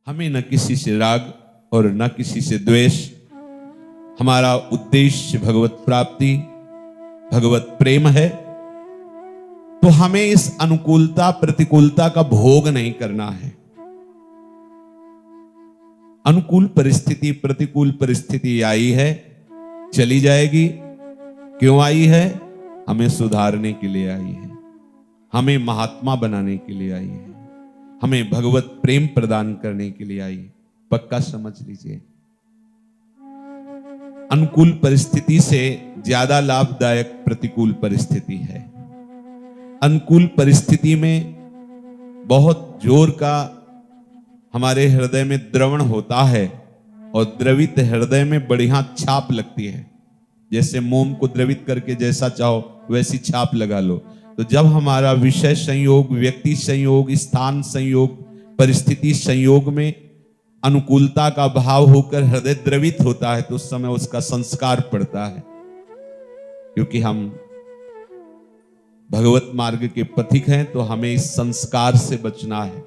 हमें न किसी से राग और न किसी से द्वेष। हमारा उद्देश्य भगवत प्राप्ति, भगवत प्रेम है। तो हमें इस अनुकूलता प्रतिकूलता का भोग नहीं करना है। अनुकूल परिस्थिति प्रतिकूल परिस्थिति आई है, चली जाएगी। क्यों आई है? हमें सुधारने के लिए आई है, हमें महात्मा बनाने के लिए आई है, हमें भगवत प्रेम प्रदान करने के लिए आई है। पक्का समझ लीजिए, अनुकूल परिस्थिति से ज्यादा लाभदायक प्रतिकूल परिस्थिति है। अनुकूल परिस्थिति में बहुत जोर का हमारे हृदय में द्रवण होता है और द्रवित हृदय में बढ़िया छाप लगती है। जैसे मोम को द्रवित करके जैसा चाहो वैसी छाप लगा लो। तो जब हमारा विषय संयोग, व्यक्ति संयोग, स्थान संयोग, परिस्थिति संयोग में अनुकूलता का भाव होकर हृदय द्रवित होता है तो उस समय उसका संस्कार पड़ता है। क्योंकि हम भगवत मार्ग के पथिक हैं तो हमें इस संस्कार से बचना है।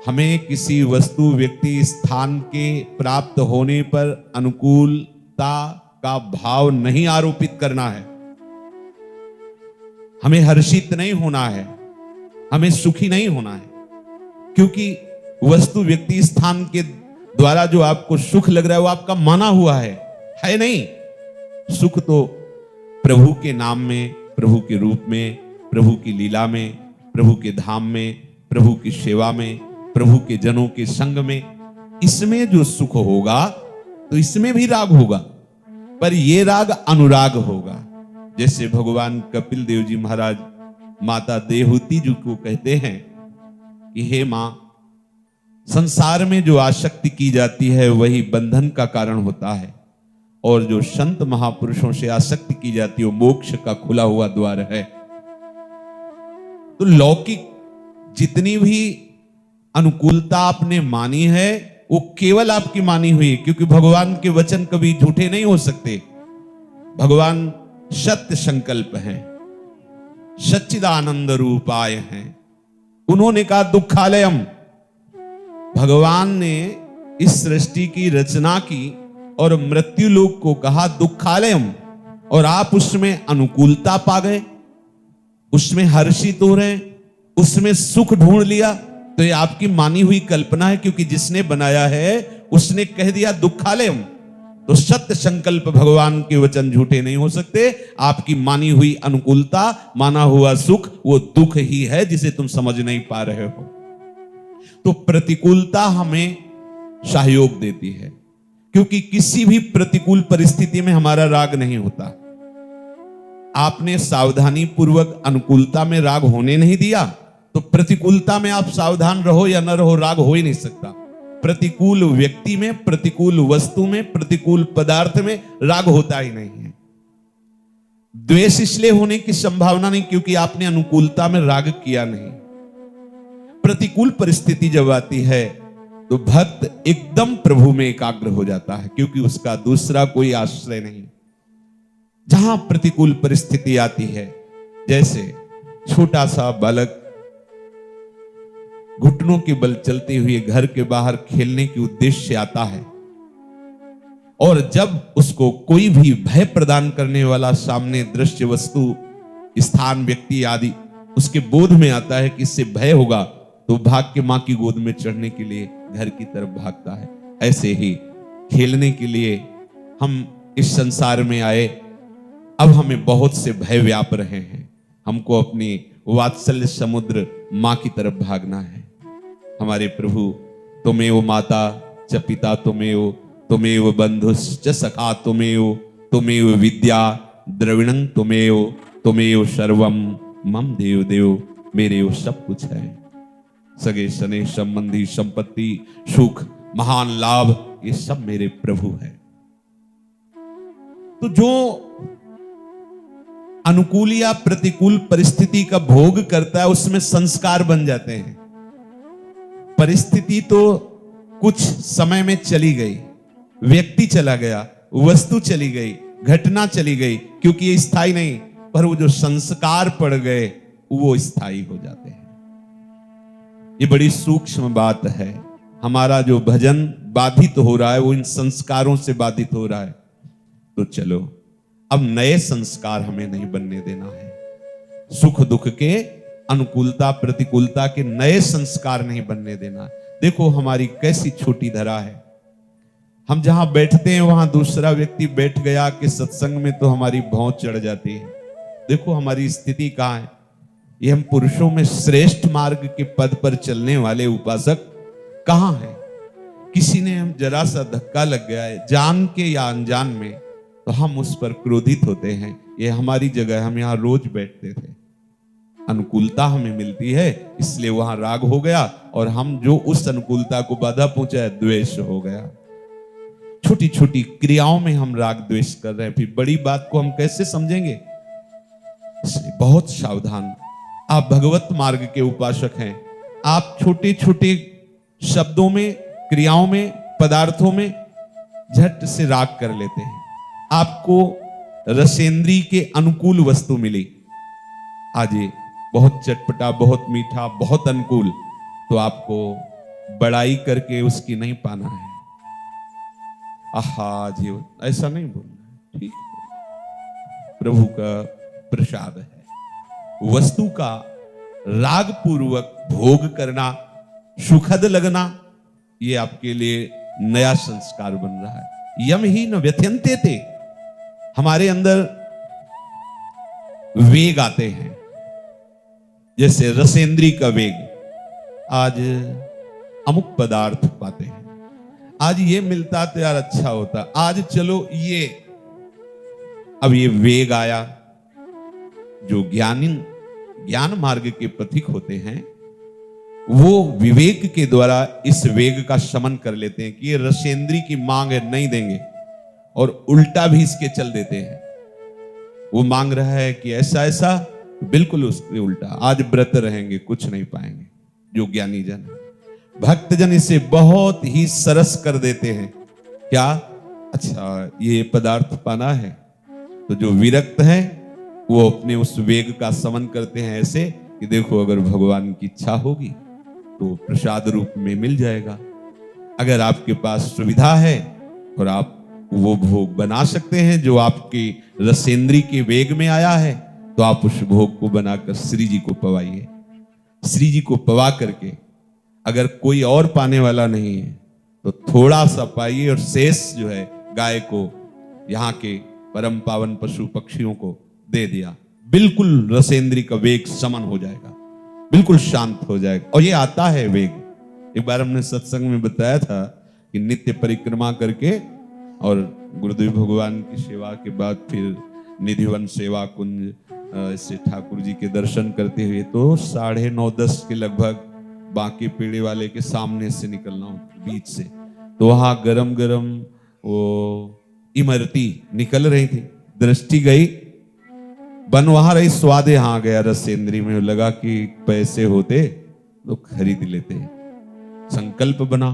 हमें किसी वस्तु, व्यक्ति, स्थान के प्राप्त होने पर अनुकूलता का भाव नहीं आरोपित करना है। हमें हर्षित नहीं होना है, हमें सुखी नहीं होना है। क्योंकि वस्तु, व्यक्ति, स्थान के द्वारा जो आपको सुख लग रहा है वो आपका माना हुआ है नहीं। सुख तो प्रभु के नाम में, प्रभु के रूप में, प्रभु की लीला में, प्रभु के धाम में, प्रभु की सेवा में, प्रभु के जनों के संग में, इसमें जो सुख होगा तो इसमें भी राग होगा, पर यह राग अनुराग होगा। जैसे भगवान कपिल देव जी महाराज माता देवहूति जी को कहते हैं कि हे मां, संसार में जो आसक्ति की जाती है वही बंधन का कारण होता है, और जो संत महापुरुषों से आसक्ति की जाती है वो मोक्ष का खुला हुआ द्वार है। तो लौकिक जितनी भी अनुकूलता आपने मानी है वो केवल आपकी मानी हुई है, क्योंकि भगवान के वचन कभी झूठे नहीं हो सकते। भगवान सत्य संकल्प हैं, सच्चिदानंद रूपाय हैं। उन्होंने कहा दुखालयम। भगवान ने इस सृष्टि की रचना की और मृत्यु लोक को कहा दुखालयम, और आप उसमें अनुकूलता पा गए, उसमें हर्षित हो रहे, उसमें सुख ढूंढ लिया। तो ये आपकी मानी हुई कल्पना है, क्योंकि जिसने बनाया है उसने कह दिया दुखालयम। तो सत्य संकल्प भगवान के वचन झूठे नहीं हो सकते। आपकी मानी हुई अनुकूलता, माना हुआ सुख वो दुख ही है जिसे तुम समझ नहीं पा रहे हो। तो प्रतिकूलता हमें सहयोग देती है, क्योंकि किसी भी प्रतिकूल परिस्थिति में हमारा राग नहीं होता। आपने सावधानी पूर्वक अनुकूलता में राग होने नहीं दिया तो प्रतिकूलता में आप सावधान रहो या न रहो, राग हो ही नहीं सकता। प्रतिकूल व्यक्ति में, प्रतिकूल वस्तु में, प्रतिकूल पदार्थ में राग होता ही नहीं है। द्वेष इसलिए होने की संभावना नहीं क्योंकि आपने अनुकूलता में राग किया नहीं। प्रतिकूल परिस्थिति जब आती है तो भक्त एकदम प्रभु में एकाग्र हो जाता है, क्योंकि उसका दूसरा कोई आश्रय नहीं। जहां प्रतिकूल परिस्थिति आती है, जैसे छोटा सा बालक घुटनों के बल चलते हुए घर के बाहर खेलने के उद्देश्य से आता है, और जब उसको कोई भी भय प्रदान करने वाला सामने दृश्य, वस्तु, स्थान, व्यक्ति आदि उसके बोध में आता है कि इससे भय होगा, तो भाग के मां की गोद में चढ़ने के लिए घर की तरफ भागता है। ऐसे ही खेलने के लिए हम इस संसार में आए, अब हमें बहुत से भय व्याप रहे हैं, हमको अपनी वात्सल्य समुद्र मां की तरफ भागना है। हमारे प्रभु तुमेव माता च पिता तुमेव, तुमेव बंधुश्च सखा तुमेव, तुमेव विद्या द्रविणं तुमेव, तुमेव सर्वम मम देव देव। मेरे वो सब कुछ है, सगे सने संबंधी, संपत्ति, सुख, महान लाभ, ये सब मेरे प्रभु है। तो जो अनुकूल या प्रतिकूल परिस्थिति का भोग करता है उसमें संस्कार बन जाते हैं। परिस्थिति तो कुछ समय में चली गई, व्यक्ति चला गया, वस्तु चली गई, घटना चली गई, क्योंकि ये स्थायी नहीं, पर वो जो संस्कार पड़ गए वो स्थायी हो जाते हैं। ये बड़ी सूक्ष्म बात है। हमारा जो भजन बाधित हो रहा है वो इन संस्कारों से बाधित हो रहा है। तो चलो अब नए संस्कार हमें नहीं बनने देना है। सुख दुख के, अनुकूलता प्रतिकूलता के नए संस्कार नहीं बनने देना। देखो हमारी कैसी छोटी धरा है। हम जहां बैठते हैं वहां दूसरा व्यक्ति बैठ गया कि सत्संग में, तो हमारी भौं चढ़ जाती है। देखो हमारी स्थिति कहां है। ये हम पुरुषों में श्रेष्ठ मार्ग के पद पर चलने वाले उपासक कहां हैं? किसी ने हम जरा सा धक्का लग गया है जान के या अनजान में, तो हम उस पर क्रोधित होते हैं। ये हमारी जगह, हम यहां रोज बैठते थे, अनुकूलता हमें मिलती है इसलिए वहां राग हो गया, और हम जो उस अनुकूलता को बाधा पहुंचाए द्वेष हो गया। छोटी छोटी क्रियाओं में हम राग द्वेष कर रहे हैं, फिर बड़ी बात को हम कैसे समझेंगे? इसलिए बहुत सावधान। आप भगवत मार्ग के उपासक हैं, आप छोटे छोटे शब्दों में, क्रियाओं में, पदार्थों में झट से राग कर लेते हैं। आपको रसेंद्री के अनुकूल वस्तु मिली, आज ये बहुत चटपटा, बहुत मीठा, बहुत अनुकूल, तो आपको बड़ाई करके उसकी नहीं पाना है। आहा जी, ऐसा नहीं बोलना, ठीक है, प्रभु का प्रसाद है। वस्तु का राग पूर्वक भोग करना, सुखद लगना, ये आपके लिए नया संस्कार बन रहा है। यम ही न व्यथ्यन्ते थे, हमारे अंदर वेग आते हैं, जैसे रसेंद्री का वेग। आज अमुक पदार्थ पाते हैं, आज ये मिलता तो यार अच्छा होता, आज चलो ये, अब ये वेग आया। जो ज्ञान मार्ग के पथिक होते हैं वो विवेक के द्वारा इस वेग का शमन कर लेते हैं कि ये रसेंद्री की मांग है, नहीं देंगे, और उल्टा भी इसके चल देते हैं। वो मांग रहा है कि ऐसा ऐसा, बिल्कुल उसके उल्टा, आज व्रत रहेंगे, कुछ नहीं पाएंगे। जो ज्ञानी जन है, भक्तजन इसे बहुत ही सरस कर देते हैं। क्या? अच्छा ये पदार्थ पाना है, तो जो विरक्त है वो अपने उस वेग का समन करते हैं ऐसे कि देखो अगर भगवान की इच्छा होगी तो प्रसाद रूप में मिल जाएगा। अगर आपके पास सुविधा है और आप वो भोग बना सकते हैं जो आपकी रसेंद्री के वेग में आया है, तो आप उस भोग को बनाकर श्री जी को पवाइए। श्री जी को पवा करके अगर कोई और पाने वाला नहीं है तो थोड़ा सा पाइए, और शेष जो है गाय को, यहाँ के परम पावन पशु पक्षियों को दे दिया। बिल्कुल रसेंद्री का वेग समन हो जाएगा, बिल्कुल शांत हो जाएगा। और ये आता है वेग। एक बार हमने सत्संग में बताया था कि नित्य परिक्रमा करके और गुरुदेव भगवान की सेवा के बाद फिर निधिवन सेवा कुंज ऐसे ठाकुर जी के दर्शन करते हुए तो 9:30-10 के लगभग बांके पेड़े वाले के सामने से निकलना हो बीच से, तो वहां गरम गरम वो इमरती निकल रही थी। दृष्टि गई, बन वहां रही, स्वाद यहां गया रसेंद्री में। लगा कि पैसे होते तो खरीद लेते। संकल्प बना।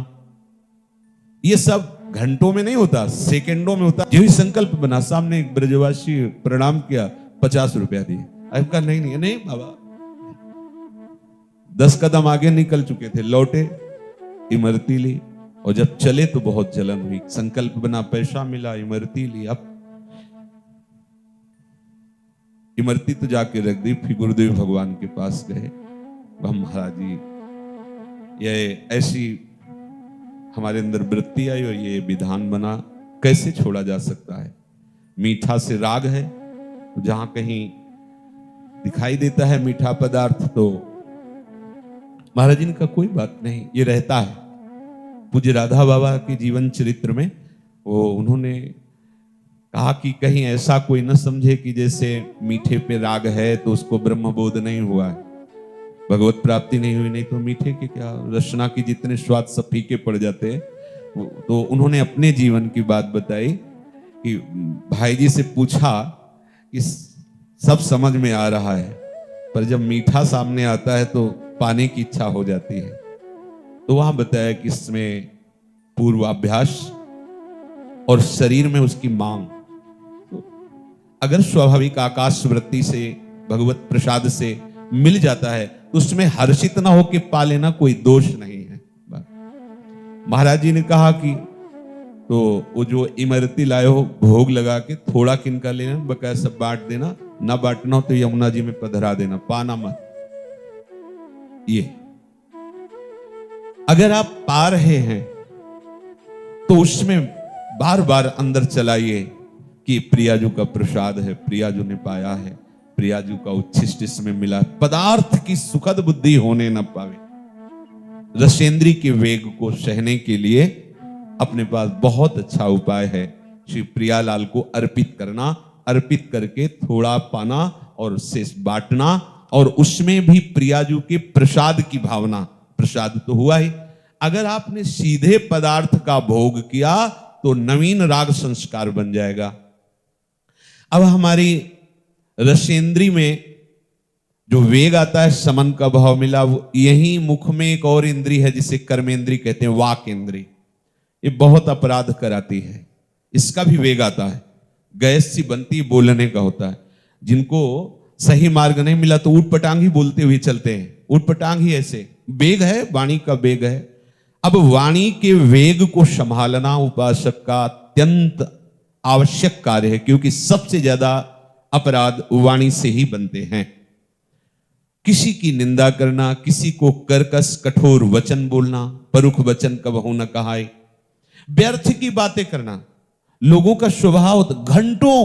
ये सब घंटों में नहीं होता, सेकंडों में होता। यही संकल्प बना। सामने एक ब्रजवासी प्रणाम किया, 50 रुपया दिए। अब कहा नहीं बाबा। 10 कदम आगे निकल चुके थे, लौटे, इमरती ली, और जब चले तो बहुत जलन हुई। संकल्प बना, पैसा मिला, इमरती ली। अब इमरती तो जाके रख दी। फिर गुरुदेव भगवान के पास गए। वह महाराज जी, ये ऐसी हमारे अंदर वृत्ति आई और ये विधान बना, कैसे छोड़ा जा सकता है? मीठा से राग है, जहां कहीं दिखाई देता है मीठा पदार्थ तो महाराज जी का कोई बात नहीं, ये रहता है। पूज्य राधा बाबा के जीवन चरित्र में वो उन्होंने कहा कि कहीं ऐसा कोई न समझे कि जैसे मीठे पे राग है तो उसको ब्रह्मबोध नहीं हुआ है, भगवत प्राप्ति नहीं हुई। नहीं तो मीठे के क्या, रसना की जितने स्वाद सब फीके पड़ जाते हैं। तो उन्होंने अपने जीवन की बात बताई कि भाई जी से पूछा कि सब समझ में आ रहा है, पर जब मीठा सामने आता है तो पाने की इच्छा हो जाती है। तो वहां बताया कि इसमें पूर्वाभ्यास और शरीर में उसकी मांग। तो अगर स्वाभाविक आकाश वृत्ति से, भगवत प्रसाद से मिल जाता है तो उसमें हर्षित ना होकर पा लेना कोई दोष नहीं है। महाराज जी ने कहा कि तो वो जो इमरती लाए हो भोग लगा के थोड़ा किनका लेना, बकाया सब बांट देना, ना बांटना हो तो यमुना जी में पधरा देना, पाना मत। ये अगर आप पा रहे हैं तो उसमें बार बार अंदर चलाइए कि प्रियाजू का प्रसाद है, प्रियाजू ने पाया है, प्रियाजू का उच्छिष्ट इसमें मिला। पदार्थ की सुखद बुद्धि होने न पावे। रसेंद्री के वेग को सहने के लिए अपने पास बहुत अच्छा उपाय है, श्री प्रियालाल को अर्पित करना, अर्पित करके थोड़ा पाना और शेष बांटना, और उसमें भी प्रियाजू के प्रसाद की भावना। प्रसाद तो हुआ ही, अगर आपने सीधे पदार्थ का भोग किया तो नवीन राग संस्कार बन जाएगा। अब हमारी रसेंद्री में जो वेग आता है, समन का भाव मिला, यही मुख में एक और इंद्री है जिसे कर्मेंद्री कहते हैं, वाक इंद्री। ये बहुत अपराध कराती है, इसका भी वेग आता है, गैस सी बनती बोलने का होता है। जिनको सही मार्ग नहीं मिला तो ऊट पटांग ही बोलते हुए चलते हैं, ऊट पटांग ही ऐसे। वेग है, वाणी का वेग है। अब वाणी के वेग को संभालना उपासक का अत्यंत आवश्यक कार्य है, क्योंकि सबसे ज्यादा अपराध वाणी से ही बनते हैं। किसी की निंदा करना, किसी को कर्कश कठोर वचन बोलना, परुख वचन कबहू न कहाए, व्यर्थ की बातें करना। लोगों का स्वभाव घंटों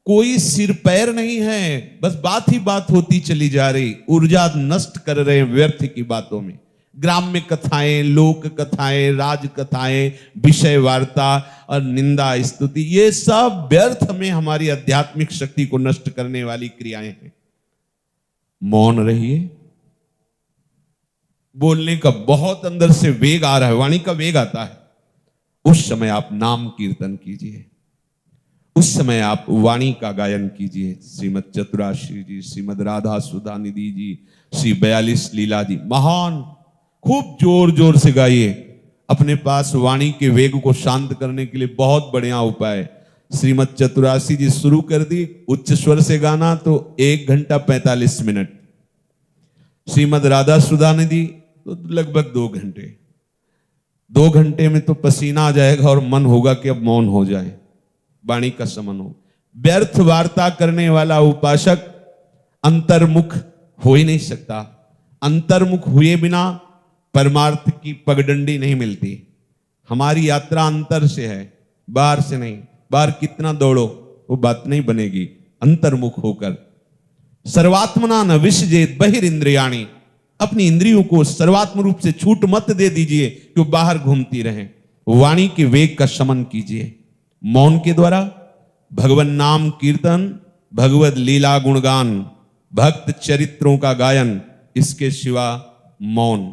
कोई सिर पैर नहीं है, बस बात ही बात होती चली जा रही, ऊर्जा नष्ट कर रहे हैं व्यर्थ की बातों में। ग्राम्य कथाएं, लोक कथाएं, राज कथाएं, विषय वार्ता और निंदा स्तुति, ये सब व्यर्थ में हमारी आध्यात्मिक शक्ति को नष्ट करने वाली क्रियाएं हैं। मौन रहिए। बोलने का बहुत अंदर से वेग आ रहा है, वाणी का वेग आता है, उस समय आप नाम कीर्तन कीजिए, उस समय आप वाणी का गायन कीजिए। श्रीमद चतुराश्री जी, श्रीमद राधा सुधा निधि जी, श्री 42 लीला जी, महान, खूब जोर जोर से गाइए। अपने पास वाणी के वेग को शांत करने के लिए बहुत बढ़िया उपाय। श्रीमद चतुरासी जी शुरू कर दी उच्च स्वर से गाना तो 1 घंटा 45 मिनट, श्रीमद राधा सुधा निधि तो लगभग 2 घंटे। 2 घंटे में तो पसीना आ जाएगा और मन होगा कि अब मौन हो जाए, वाणी का समन हो। व्यर्थ वार्ता करने वाला उपासक अंतर्मुख हो ही नहीं सकता। अंतर्मुख हुए बिना परमार्थ की पगडंडी नहीं मिलती। हमारी यात्रा अंतर से है, बाहर से नहीं। बाहर कितना दौड़ो वो बात नहीं बनेगी। अंतर्मुख होकर सर्वात्मना न विसजेत बहिरिंद्रियाणि, अपनी इंद्रियों को सर्वात्म रूप से छूट मत दे दीजिए कि वो बाहर घूमती रहें। वाणी के वेग का शमन कीजिए मौन के द्वारा। भगवन नाम कीर्तन, भगवत लीला गुणगान, भक्त चरित्रों का गायन, इसके सिवा मौन।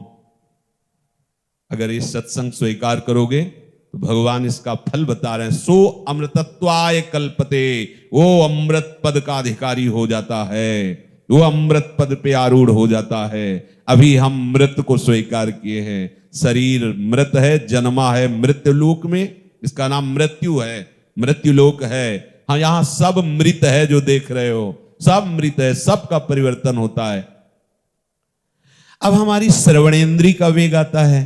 अगर ये सत्संग स्वीकार करोगे तो भगवान इसका फल बता रहे हैं। सो अमृतत्वाय कल्पते, वो अमृत पद का अधिकारी हो जाता है, वो अमृत पद पे आरूढ़ हो जाता है। अभी हम मृत को स्वीकार किए हैं। शरीर मृत है, जन्मा है मृत्यु लोक में, इसका नाम मृत्यु है, मृत्यु लोक है। हाँ, यहां सब मृत है, जो देख रहे हो सब मृत है, सबका परिवर्तन होता है। अब हमारी श्रवणेन्द्री का वेग आता है।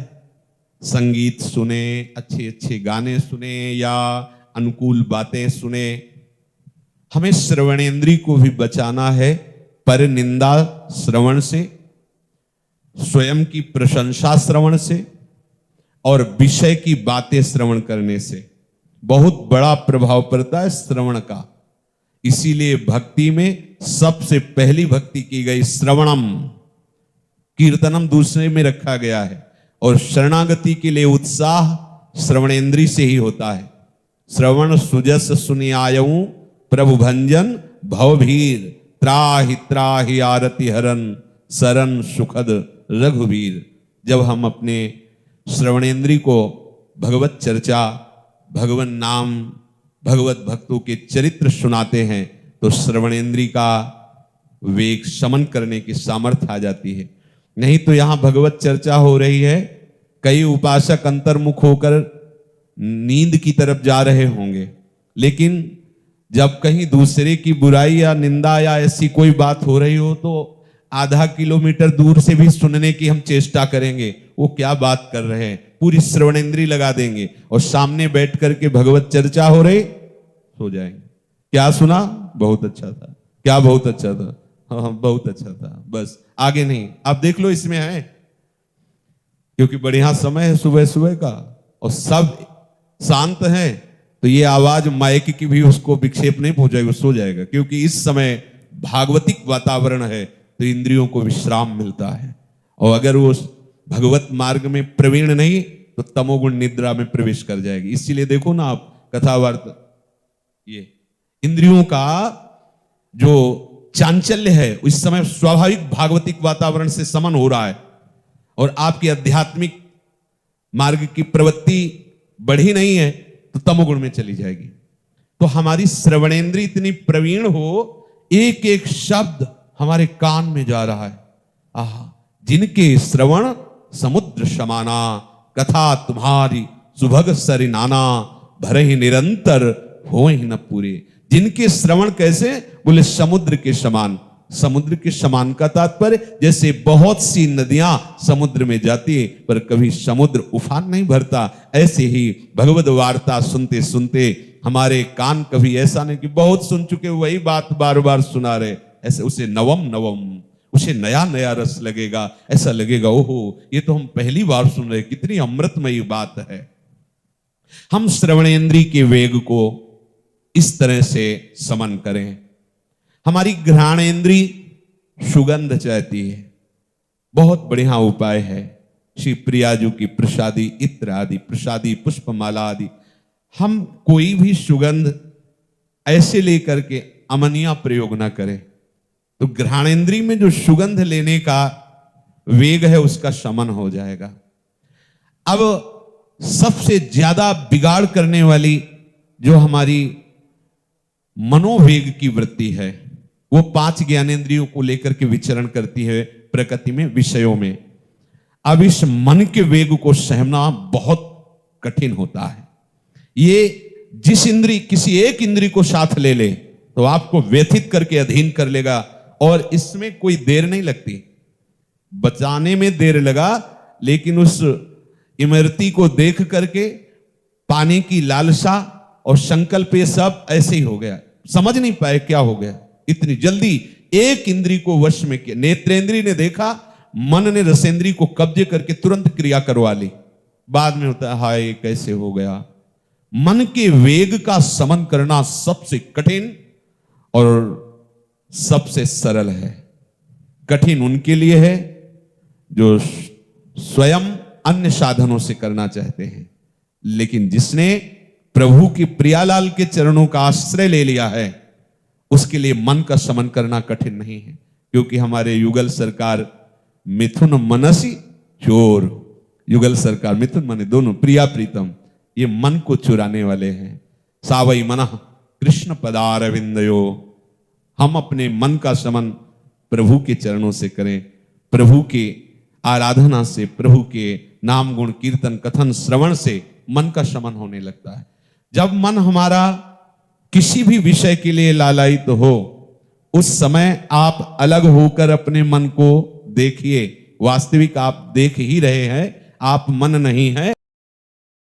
संगीत सुने, अच्छे अच्छे गाने सुने या अनुकूल बातें सुने। हमें श्रवणेन्द्री को भी बचाना है पर निंदा श्रवण से, स्वयं की प्रशंसा श्रवण से और विषय की बातें श्रवण करने से। बहुत बड़ा प्रभाव पड़ता है श्रवण का। इसीलिए भक्ति में सबसे पहली भक्ति की गई श्रवणम, कीर्तनम दूसरे में रखा गया है। और शरणागति के लिए उत्साह श्रवणेन्द्री से ही होता है। श्रवण सुजस सुनियायऊ प्रभु भंजन भवभीर, त्राहि त्राहि आरति हरन सरन सुखद रघुवीर। जब हम अपने श्रवणेन्द्री को भगवत चर्चा, भगवन नाम, भगवत भक्तों के चरित्र सुनाते हैं तो श्रवणेन्द्री का वेग शमन करने की सामर्थ्य आ जाती है। नहीं तो यहां भगवत चर्चा हो रही है, कई उपासक अंतर्मुख होकर नींद की तरफ जा रहे होंगे, लेकिन जब कहीं दूसरे की बुराई या निंदा या ऐसी कोई बात हो रही हो तो आधा किलोमीटर दूर से भी सुनने की हम चेष्टा करेंगे, वो क्या बात कर रहे हैं, पूरी श्रवणेंद्री लगा देंगे और सामने बैठ करके भगवत चर्चा हो रही, सो जाएंगे। क्या सुना? बहुत अच्छा था। क्या बहुत अच्छा था? हाँ बहुत अच्छा था, बस आगे नहीं। आप देख लो इसमें है, क्योंकि बढ़िया समय है सुबह सुबह का और सब शांत है, तो ये आवाज माइक की भी उसको विक्षेप नहीं पहुंचाएगी, सो जाएगा। क्योंकि इस समय भागवतिक वातावरण है तो इंद्रियों को विश्राम मिलता है, और अगर वो भगवत मार्ग में प्रवीण नहीं तो तमोगुण निद्रा में प्रवेश कर जाएगी। इसीलिए देखो ना आप कथावार्त, ये इंद्रियों का जो चांचल्य है इस समय स्वाभाविक भागवतिक वातावरण से समन हो रहा है, और आपकी आध्यात्मिक मार्ग की प्रवृत्ति बढ़ी नहीं है तो तमोगुण में चली जाएगी। तो हमारी श्रवणेंद्रिय इतनी प्रवीण हो, एक एक शब्द हमारे कान में जा रहा है। आहा, जिनके श्रवण समुद्र समाना, कथा तुम्हारी सुभग सरि नाना, भरे ही निरंतर हो ही न पूरे। जिनके श्रवण कैसे? बोले समुद्र के समान। समुद्र के समान का तात्पर्य जैसे बहुत सी नदियां समुद्र में जाती है पर कभी समुद्र उफान नहीं भरता, ऐसे ही भगवद वार्ता सुनते सुनते हमारे कान कभी ऐसा नहीं कि बहुत सुन चुके वही बात बार बार सुना रहे, ऐसे उसे नवम नवम, उसे नया नया रस लगेगा। ऐसा लगेगा ओहो ये तो हम पहली बार सुन रहे, कितनी अमृतमयी बात है। हम श्रवणेंद्रिय के वेग को इस तरह से समन करें। हमारी घ्राणेंद्रिय सुगंध चाहती है, बहुत बढ़िया उपाय है श्री प्रियाजू की प्रसादी इत्र आदि, प्रसादी पुष्पमाला आदि। हम कोई भी सुगंध ऐसे लेकर के अमनिया प्रयोग ना करें, तो घ्राणेंद्रिय में जो सुगंध लेने का वेग है उसका शमन हो जाएगा। अब सबसे ज्यादा बिगाड़ करने वाली जो हमारी मनोवेग की वृत्ति है, वो 5 ज्ञानेंद्रियों को लेकर के विचरण करती है प्रकृति में, विषयों में। अब इस मन के वेग को सहना बहुत कठिन होता है। ये जिस इंद्रिय, किसी एक इंद्रिय को साथ ले ले तो आपको व्यथित करके अधीन कर लेगा, और इसमें कोई देर नहीं लगती। बचाने में देर लगा, लेकिन उस इमरती को देख करके पाने की लालसा और संकल्प ये सब ऐसे ही हो गया, समझ नहीं पाए क्या हो गया। इतनी जल्दी एक इंद्रिय को वश में किया। नेत्रेंद्रिय ने देखा, मन ने रसेंद्रिय को कब्जे करके तुरंत क्रिया करवा ली। बाद में होता है हाय कैसे हो गया। मन के वेग का समन करना सबसे कठिन और सबसे सरल है। कठिन उनके लिए है जो स्वयं अन्य साधनों से करना चाहते हैं, लेकिन जिसने प्रभु की प्रियालाल के चरणों का आश्रय ले लिया है उसके लिए मन का समन करना कठिन नहीं है। क्योंकि हमारे युगल सरकार मिथुन मनसी चोर, युगल सरकार मिथुन मने दोनों प्रिया प्रीतम, ये मन को चुराने वाले हैं। सावई मनः कृष्ण पदारविंदयो, हम अपने मन का समन प्रभु के चरणों से करें, प्रभु के आराधना से, प्रभु के नाम गुण कीर्तन कथन श्रवण से मन का शमन होने लगता है। जब मन हमारा किसी भी विषय के लिए लालायित हो, उस समय आप अलग होकर अपने मन को देखिए। वास्तविक आप देख ही रहे हैं, आप मन नहीं है।